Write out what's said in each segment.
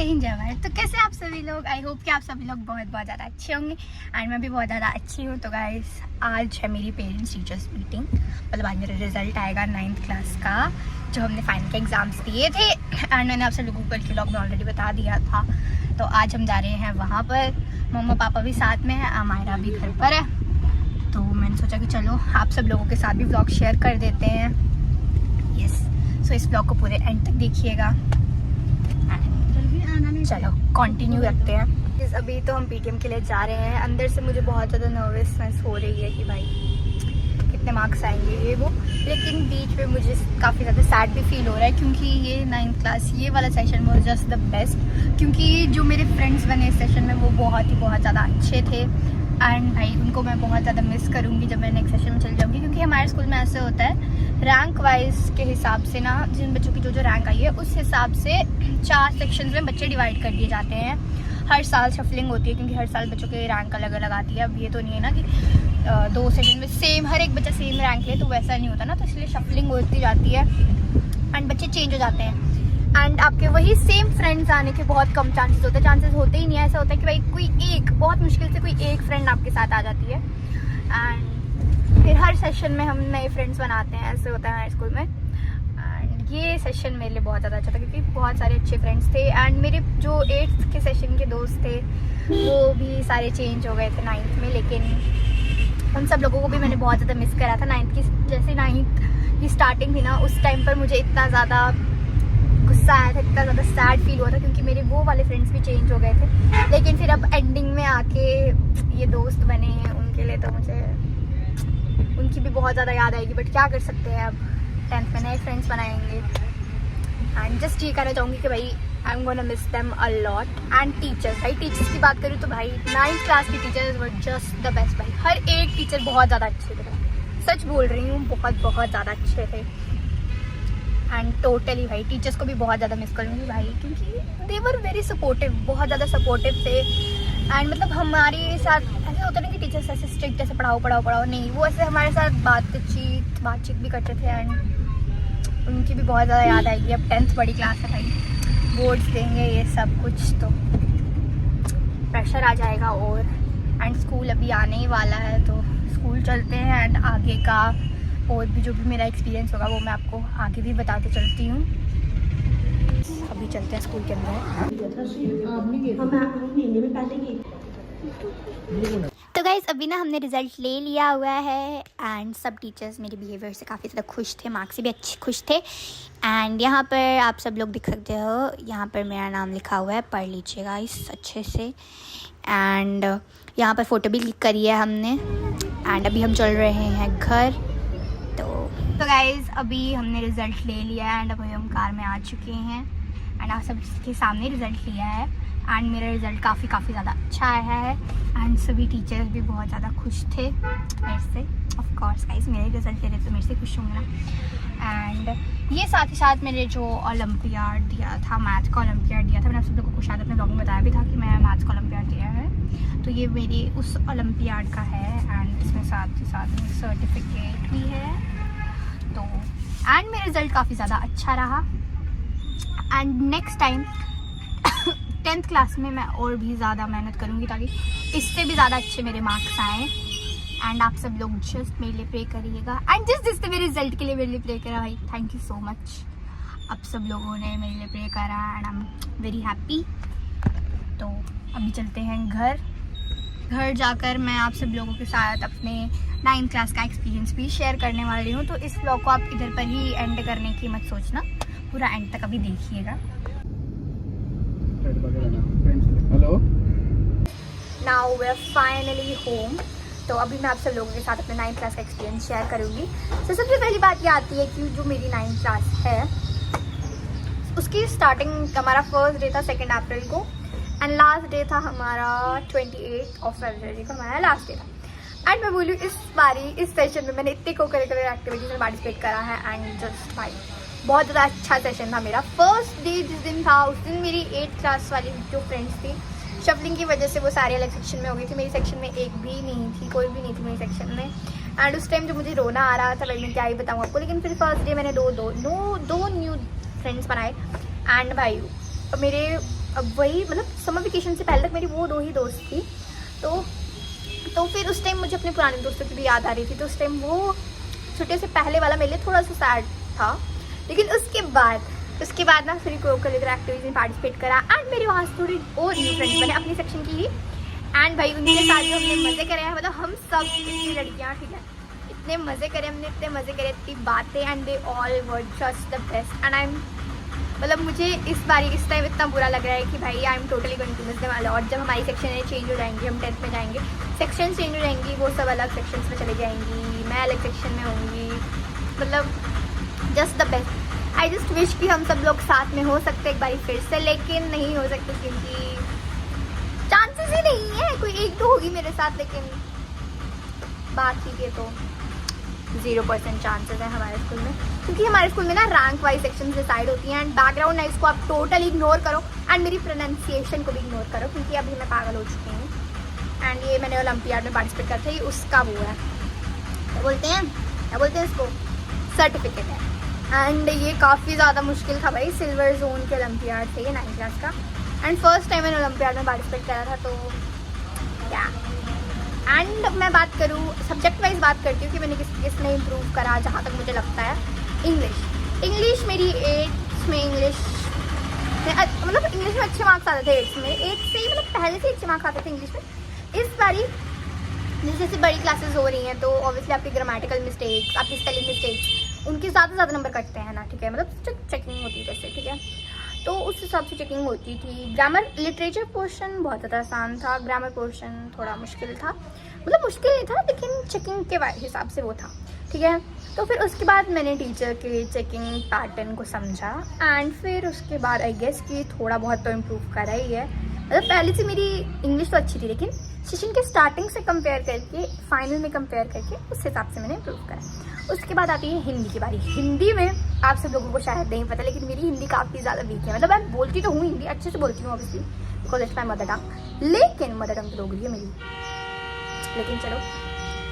जय हिंद जय भारत। तो कैसे आप सभी लोग, आई होप कि आप सभी लोग बहुत ज़्यादा अच्छे होंगे एंड मैं भी बहुत ज़्यादा अच्छी हूँ। तो गाइस आज है मेरी पेरेंट्स टीचर्स मीटिंग, मतलब आज मेरा रिजल्ट आएगा 9th क्लास का, जो हमने फाइनल के एग्ज़ाम्स दिए थे एंड मैंने आप सभी लोगों को कल के व्लॉग में ऑलरेडी बता दिया था। तो आज हम जा रहे हैं वहाँ पर, मम्मा पापा भी साथ में है, अमायरा भी घर पर है। तो मैंने सोचा कि चलो आप सब लोगों के साथ भी व्लॉग शेयर कर देते हैं। यस, सो इस व्लॉग को पूरे एंड तक देखिएगा। चलो कंटिन्यू रखते हैं। अभी तो हम पीटीएम के लिए जा रहे हैं। अंदर से मुझे बहुत ज़्यादा नर्वसनेस हो रही है कि भाई कितने मार्क्स आएंगे ये वो, लेकिन बीच में मुझे काफ़ी ज़्यादा सैड भी फील हो रहा है क्योंकि ये 9th क्लास ये वाला session was just the best, क्योंकि जो मेरे फ्रेंड्स बने इस सेशन में वो बहुत ज़्यादा अच्छे थे एंड भाई उनको मैं बहुत ज़्यादा मिस करूँगी जब मैं नेक्स्ट सेशन में चल जाऊँगी। क्योंकि हमारे स्कूल में ऐसे होता है रैंक वाइज के हिसाब से ना, जिन बच्चों की जो रैंक आई है उस हिसाब से 4 सेक्शंस में बच्चे डिवाइड कर दिए जाते हैं। हर साल शफलिंग होती है क्योंकि हर साल बच्चों की रैंक अलग अलग आती है। अब ये तो नहीं है ना कि 2 सेक्शन में सेम हर एक बच्चा सेम रैंक ले, तो वैसा नहीं होता ना, तो इसलिए शफलिंग होती जाती है एंड बच्चे चेंज हो जाते हैं एंड आपके वही सेम फ्रेंड्स आने के बहुत कम चांसेस होते हैं। चांसेस होते ही नहीं है, ऐसा होता है कि भाई कोई एक, बहुत मुश्किल से कोई एक फ्रेंड आपके साथ आ जाती है एंड फिर हर सेशन में हम नए फ्रेंड्स बनाते हैं। ऐसे होता है हमारे स्कूल में एंड ये सेशन मेरे लिए बहुत ज़्यादा अच्छा था क्योंकि बहुत सारे अच्छे फ्रेंड्स थे एंड मेरे जो 8th के सेशन के दोस्त थे वो भी सारे चेंज हो गए थे 9th में, लेकिन उन सब लोगों को भी मैंने बहुत ज़्यादा मिस करा था। 9th की जैसे 9th की स्टार्टिंग थी ना, उस टाइम पर मुझे इतना ज़्यादा गुस्सा आया था, इतना ज़्यादा सैड फील हुआ था क्योंकि मेरे वो वाले फ्रेंड्स भी चेंज हो गए थे। लेकिन फिर अब एंडिंग में आके ये दोस्त बने हैं, उनके लिए तो मुझे उनकी भी बहुत ज़्यादा याद आएगी, बट क्या कर सकते हैं, अब 10th में नए फ्रेंड्स बनाएंगे एंड जस्ट ये कहना चाहूँगी कि भाई I am gonna miss them a lot. And teachers, भाई टीचर्स की बात करूँ तो भाई 9th क्लास के teachers were just the best. भाई हर एक टीचर बहुत ज़्यादा अच्छे थे, सच बोल रही हूँ, बहुत ज़्यादा अच्छे थे एंड टोटली भाई टीचर्स को भी बहुत ज़्यादा मिस करूँगी भाई, क्योंकि दे वर वेरी सपोर्टिव, बहुत ज़्यादा सपोर्टिव थे एंड मतलब हमारे साथ ऐसे होता नहीं कि टीचर्स ऐसे स्ट्रिक्ट जैसे पढ़ाओ नहीं, वो ऐसे हमारे साथ बातचीत भी करते थे एंड उनकी भी बहुत ज़्यादा याद आएगी। अब 10th बड़ी क्लास है भाई, बोर्ड्स देंगे ये सब कुछ, तो प्रेशर आ जाएगा और एंड स्कूल अभी आने ही वाला है, तो स्कूल चलते हैं एंड आगे का और भी जो भी मेरा एक्सपीरियंस होगा वो मैं आपको आगे भी बताते चलती हूँ। अभी चलते हैं स्कूल के अंदर। तो गाइस अभी ना हमने रिज़ल्ट ले लिया हुआ है एंड सब टीचर्स मेरे बिहेवियर से काफ़ी ज़्यादा खुश थे, मार्क्स से भी अच्छे खुश थे एंड यहाँ पर आप सब लोग देख सकते हो, यहाँ पर मेरा नाम लिखा हुआ है, पढ़ लीजिएगा इस अच्छे से। एंड यहाँ पर फ़ोटो भी क्लिक करी है हमने एंड अभी हम चल रहे हैं घर। तो गाइज़ अभी हमने रिज़ल्ट ले लिया है एंड अभी हम कार में आ चुके हैं एंड आप सबके सामने रिज़ल्ट लिया है एंड मेरा रिज़ल्ट काफ़ी ज़्यादा अच्छा आया है एंड सभी टीचर्स भी बहुत ज़्यादा खुश थे मेरे से। ऑफ कोर्स गाइज़ मेरे रिज़ल्ट ले रहे तो मेरे से खुश होंगे ना। एंड ये साथ ही साथ मेरे जो ओलंपियाड दिया था, मैथ्स का ओलंपियाड दिया था, मैंने आप सब लोगों को शायद अपने ब्लॉग में बताया भी था कि मैं मैथ्स का ओलंपियाड दिया है, तो ये मेरी उस ओलंपियाड का है एंड इसमें साथ ही साथ सर्टिफिकेट भी है। तो एंड मेरा रिज़ल्ट काफ़ी ज़्यादा अच्छा रहा and next time 10th class में मैं और भी ज़्यादा मेहनत करूँगी ताकि इससे भी ज़्यादा अच्छे मेरे मार्क्स आएँ एंड आप सब लोग जस्ट मेरे लिए प्रे करिएगा एंड जिसने मेरे रिज़ल्ट के लिए मेरे लिए प्रे करा भाई, थैंक यू सो मच। आप सब लोगों ने मेरे लिए प्रे करा and I am very happy. तो अभी चलते हैं घर जाकर मैं आप सब लोगों के साथ अपने 9th क्लास का एक्सपीरियंस भी शेयर करने वाली हूँ। तो इस व्लॉग को आप इधर पर ही एंड करने की मत सोचना, पूरा एंड तक अभी देखिएगा। Hello, now we are finally home. तो अभी मैं आप सब लोगों के साथ अपने 9th क्लास का एक्सपीरियंस शेयर करूँगी। तो सबसे पहली बात ये आती है कि जो मेरी 9th क्लास है उसकी स्टार्टिंग हमारा फर्स्ट डे था 2 अप्रैल को एंड लास्ट डे था हमारा 28 फरवरी को, हमारा लास्ट डे था। एंड मैं बोलूँ इस बारी इस सेशन में मैंने इतने को करिकुलर एक्टिविटीज में पार्टिसिपेट करा है एंड जस्ट भाई बहुत ज़्यादा अच्छा सेशन था मेरा। फर्स्ट डे जिस दिन था उस दिन मेरी 8th क्लास वाली जो फ्रेंड्स थी, शफलिंग की वजह से वो सारे अलग सेक्शन में हो गई थी, मेरी सेक्शन में एक भी नहीं थी, कोई भी नहीं थी मेरी सेक्शन में एंड उस टाइम जो मुझे रोना आ रहा था भाई मैं क्या ही बताऊँ आपको। लेकिन फिर फर्स्ट डे मैंने दो न्यू फ्रेंड्स बनाए एंड भाई मेरे अब वही मतलब समर वेकेशन से पहले तक मेरी वो 2 ही दोस्त थी। तो फिर उस टाइम मुझे अपने पुराने दोस्तों की भी याद आ रही थी। तो उस टाइम वो छुट्टियों से पहले वाला मेरे लिए थोड़ा सा सैड था। लेकिन उसके बाद ना थोड़ी को करिकुलर एक्टिविटीज में पार्टिसिपेट करा एंड मेरे वहाँ से थोड़ी और न्यू फ्रेंड्स बने अपनी सेक्शन की ही। एंड भाई उनके साथ जो हमने मज़े करे हैं, मतलब हम सब इतनी लड़कियाँ, ठीक है, इतने मज़े करे हमने, इतने मज़े करे, इतनी बातें, and they all were just the best. And मतलब मुझे इस टाइम इतना बुरा लग रहा है कि भाई I am totally going to miss them a lot. जब हमारी सेक्शन चेंज हो जाएंगी, हम 10th में जाएंगे, सेक्शन चेंज हो जाएंगी, वो सब अलग सेक्शंस में चले जाएंगी, मैं अलग सेक्शन में होंगी, मतलब just the best. I just wish कि हम सब लोग साथ में हो सकते एक बार फिर से, लेकिन नहीं हो सकते क्योंकि चांसेस ही नहीं है। कोई 1-2 होगी मेरे साथ, लेकिन बाकी के तो 0% चांसेस है हमारे स्कूल में, क्योंकि हमारे स्कूल में ना रैंक वाइज सेक्शन डिसाइड होती हैं। एंड बैकग्राउंड नॉइज को आप टोटली इग्नोर करो एंड मेरी प्रोनाउंसिएशन को भी इग्नोर करो, क्योंकि अभी मैं पागल हो चुकी हूँ। एंड ये मैंने ओलंपियाड में पार्टिसिपेट करता है, ये उसका वो है, क्या बोलते हैं इसको, सर्टिफिकेट है। एंड ये काफ़ी ज़्यादा मुश्किल था भाई, सिल्वर जोन के ओलंपियाड थे ये 9th क्लास का। एंड फर्स्ट टाइम मैंने ओलंपियाड में पार्टिसिपेट करा था। तो क्या, एंड मैं बात करूँ सब्जेक्ट वाइज बात करती हूँ कि मैंने किसने इम्प्रूव करा, जहाँ तक मुझे लगता है इंग्लिश मेरी 8th में इंग्लिश में अच्छे मार्क्स आते थे। 8th में 8th से ही मतलब पहले से अच्छे मार्क्स आते थे इंग्लिश में। इस बारी जैसे बड़ी क्लासेस हो रही हैं तो ऑब्वियसली आपकी ग्रामेटिकल मिस्टेक्स, आपकी स्पेलिंग मिस्टेक्स, उनके ज़्यादा नंबर कटते हैं ना, ठीक है, मतलब चेकिंग होती है जैसे, ठीक है, तो उस हिसाब से चेकिंग होती थी। ग्रामर लिटरेचर पोर्शन बहुत ज़्यादा आसान था, ग्रामर पोर्शन थोड़ा मुश्किल था, मतलब मुश्किल नहीं था लेकिन चेकिंग के हिसाब से वो था, ठीक है। तो फिर उसके बाद मैंने टीचर के चेकिंग पैटर्न को समझा एंड फिर उसके बाद आई गेस कि थोड़ा बहुत तो इम्प्रूव करा ही है। मतलब पहले से मेरी इंग्लिश तो अच्छी थी, लेकिन सेशन के स्टार्टिंग से कंपेयर करके, फाइनल में कंपेयर करके, उस हिसाब से मैंने इम्प्रूव करा। उसके बाद आती है हिंदी की बारी। हिंदी में आप सब लोगों को शायद नहीं पता, लेकिन मेरी हिंदी काफ़ी ज़्यादा वीक है। मतलब मैं बोलती तो हूँ हिंदी, अच्छे से बोलती हूँ obviously, because it's my mother tongue, लेकिन मदर टंग तो डोगरी है मेरी, लेकिन चलो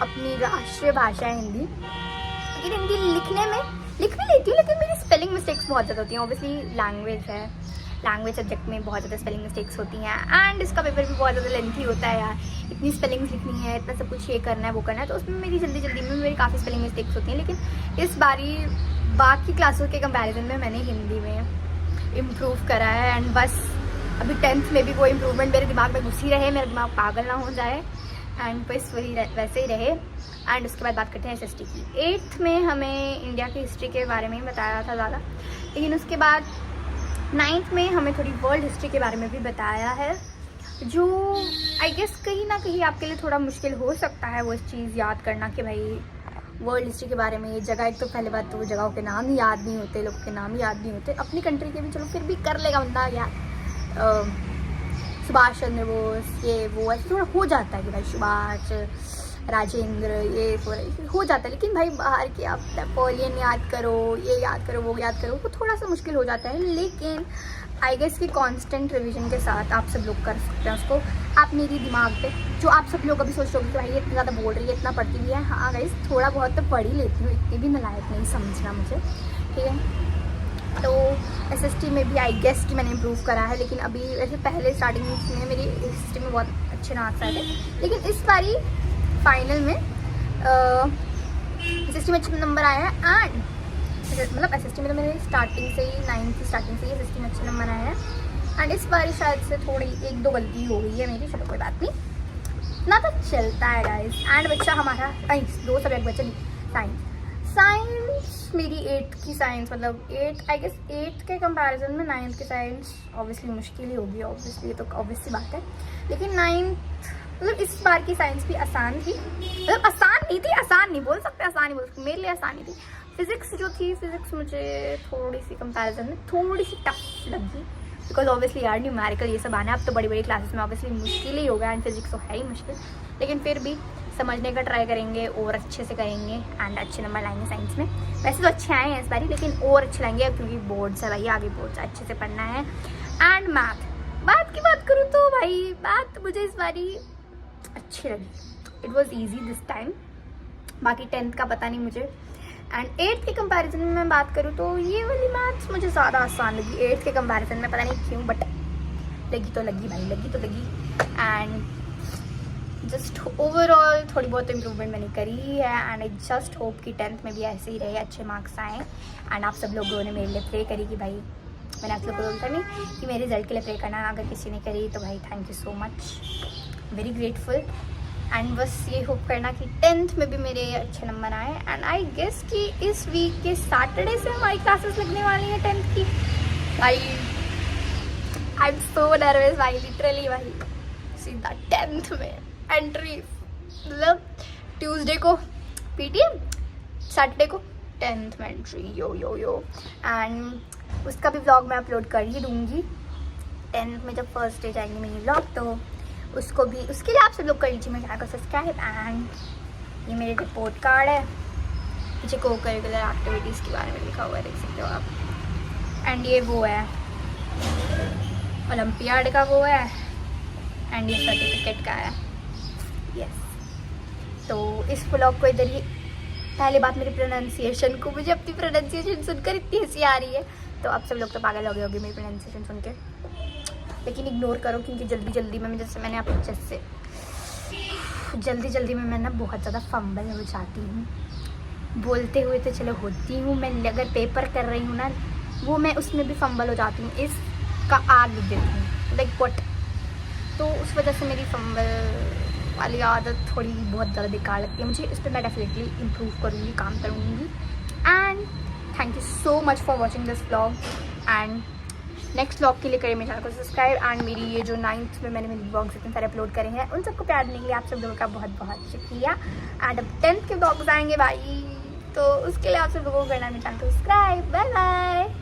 अपनी राष्ट्रीय भाषा है हिंदी। लेकिन हिंदी लिख भी लेती हूँ, लेकिन मेरी स्पेलिंग मिस्टेक्स बहुत ज़्यादा होती हैं। ऑब्वियसली लैंग्वेज है, लैंग्वेज सब्जेक्ट में बहुत ज़्यादा स्पेलिंग मिस्टेक्स होती हैं एंड इसका पेपर भी बहुत ज़्यादा लेंथी होता है यार, इतनी स्पेलिंग्स लिखनी है, इतना सब कुछ ये करना है वो करना है, तो उसमें मेरी जल्दी में मेरी काफ़ी स्पेलिंग मिस्टेक्स होती हैं। लेकिन इस बारी बाकी क्लासों के कंपैरिजन में मैंने हिंदी में इम्प्रूव करा है एंड बस अभी 10th में भी वो इम्प्रूवमेंट मेरे दिमाग में घुसी रहे, मेरा दिमाग पागल ना हो जाए एंड बस वही वैसे ही रहे। एंड उसके बाद बात करते हैं SST की। 8th में हमें इंडिया की हिस्ट्री के बारे में ही बताया था ज़्यादा, लेकिन उसके बाद 9th में हमें थोड़ी वर्ल्ड हिस्ट्री के बारे में भी बताया है, जो आई गेस कहीं ना कहीं आपके लिए थोड़ा मुश्किल हो सकता है वो चीज़ याद करना कि भाई वर्ल्ड हिस्ट्री के बारे में ये जगह, एक तो पहले बात तो वो जगहों के नाम ही याद नहीं होते, लोगों के नाम ही याद नहीं होते। अपनी कंट्री के भी चलो फिर भी कर लेगा बंदा यार, सुभाष चंद्र बोस, ये वो ऐसे थोड़ा हो जाता है कि भाई सुभाष, राजेंद्र, ये हो जाता है। लेकिन भाई बाहर के आप नेपोलियन याद करो, ये याद करो, वो याद करो, वो थोड़ा सा मुश्किल हो जाता है। लेकिन आई गेस कि कांस्टेंट रिवीजन के साथ आप सब लोग कर सकते हैं उसको। आप मेरी दिमाग पे जो आप सब लोग अभी सोच रहे हो कि भाई ये इतना ज़्यादा बोल रही है, इतना पढ़ती भी है, हाँ गाइस थोड़ा बहुत तो पढ़ ही लेती हूँ, इतनी भी नालायक नहीं समझना मुझे, ठीक है। तो SST में भी आई गेस कि मैंने इम्प्रूव करा है, लेकिन अभी वैसे पहले स्टार्टिंग में मेरी हिस्ट्री में बहुत अच्छे मार्क्स आए थे, लेकिन इस बारी फाइनल में SST में अच्छे नंबर आए हैं एंड मतलब SST में तो मेरे स्टार्टिंग से ही 9th की स्टार्टिंग से ही SST में अच्छे नंबर आए हैं एंड इस बार शायद से थोड़ी 1-2 गलती हो गई है मेरी, चलो कोई बात नहीं, ना तो चलता है गाइस। एंड बच्चा हमारा साइंस, 2 सब्जेक्ट बच्चे, साइंस मेरी 8th की साइंस, मतलब 8 आई गेस 8th के कंपैरिजन में 9th की साइंस ऑब्वियसली मुश्किल ही होगी, ऑब्वियसली तो ऑब्वियस सी बात है। लेकिन 9th मतलब इस बार की साइंस भी आसान थी, मतलब आसान नहीं बोल सकते, मेरे लिए आसान ही थी। फिजिक्स जो थी, फिजिक्स मुझे थोड़ी सी कंपैरिजन में थोड़ी सी टफ लगी, बिकॉज ऑब्वियसली यार न्यूमेरिकल ये सब आना है, अब तो बड़ी क्लासेस में ऑब्वियसली मुश्किल ही होगा एंड फिजिक्स तो है ही मुश्किल, लेकिन फिर भी समझने का ट्राई करेंगे और अच्छे से करेंगे एंड अच्छे नंबर लाएंगे साइंस में। वैसे तो अच्छे आए हैं इस बारी, लेकिन और अच्छे लाएंगे क्योंकि बोर्ड्स है भाई, आगे बोर्ड्स अच्छे से पढ़ना है। एंड मैथ की बात करूँ तो भाई मैथ मुझे इस बारी अच्छी लगी, it was easy this time, बाकी 10th का पता नहीं मुझे। एंड 8th के कंपैरिजन में मैं बात करूँ तो ये वाली मैथ्स मुझे ज़्यादा आसान लगी 8th के कंपैरिजन में, पता नहीं क्यों, बट लगी तो लगी भाई, लगी तो लगी। एंड जस्ट ओवरऑल थोड़ी बहुत इम्प्रूवमेंट मैंने करी है एंड आई जस्ट होप कि 10th में भी ऐसे ही रहे, अच्छे मार्क्स आएँ। एंड आप सब लोगों ने मेरे लिए प्रे करी कि भाई, मैंने आप लोगों को बोलता नहीं कि मेरे रिजल्ट के लिए प्रे करना, अगर किसी ने करी तो भाई thank you so much, very grateful. And बस ये होप करना कि 10th में भी मेरे अच्छे नंबर आए। एंड आई गेस कि इस वीक के सैटरडे से हमारी क्लासेस लगने वाली हैं 10th की। भाई आई एम सो नर्वस भाई, लिटरली भाई। सीधा 10th में एंट्री, मतलब ट्यूसडे को पीटीएम, सैटरडे को 10th में entry, yo yo yo. And उसका भी व्लॉग मैं अपलोड कर ही दूँगी 10th में, जब फर्स्ट डे जाएंगे मेरी व्लॉग, तो उसको भी, उसके लिए आप सब लोग कर लीजिए मेरे चैनल को सब्सक्राइब। एंड ये मेरे रिपोर्ट कार्ड है, पीछे को करिकुलर एक्टिविटीज़ के बारे में लिखा हुआ है, देख सकते हो आप। एंड ये वो है ओलंपियाड का वो है, एंड ये सर्टिफिकेट का है, यस। तो इस व्लॉग को इधर ही, पहले बात मेरी प्रोनाउंसिएशन को, मुझे अपनी प्रोनाउंसिएशन सुनकर इतनी हंसी आ रही है, तो आप सब लोग तो पागल हो गए होंगे मेरी प्रोनाउंसिएशन सुन के, लेकिन इग्नोर करो क्योंकि जल्दी जल्दी में, जैसे मैंने आप जल्दी में मैं ना बहुत ज़्यादा फंबल हो जाती हूँ, बोलते हुए तो चलो होती हूँ मैं, अगर पेपर कर रही हूँ ना वो मैं उसमें भी फंबल हो जाती हूँ, इसका आग देती हूँ लाइक व्हाट। तो उस वजह से मेरी फंबल वाली आदत थोड़ी बहुत ज़्यादा बेकार लगती है मुझे, इस पर मैं डेफिनेटली इम्प्रूव करूँगी, काम करूँगी। And thank you so much for watching this vlog. And next vlog के लिए करें मेरे चैनल को सब्सक्राइब। एंड मेरी ये जो 9th में मैंने मेरी व्लॉग्स इतने सारे अपलोड करे हैं, उन सबको प्यार देने के लिए आप सब लोगों का बहुत बहुत शुक्रिया। एंड अब 10th के व्लॉग्स आएंगे भाई, तो उसके लिए आप सब लोगों को करना है मेरे चैनल को सब्सक्राइब। Bye bye.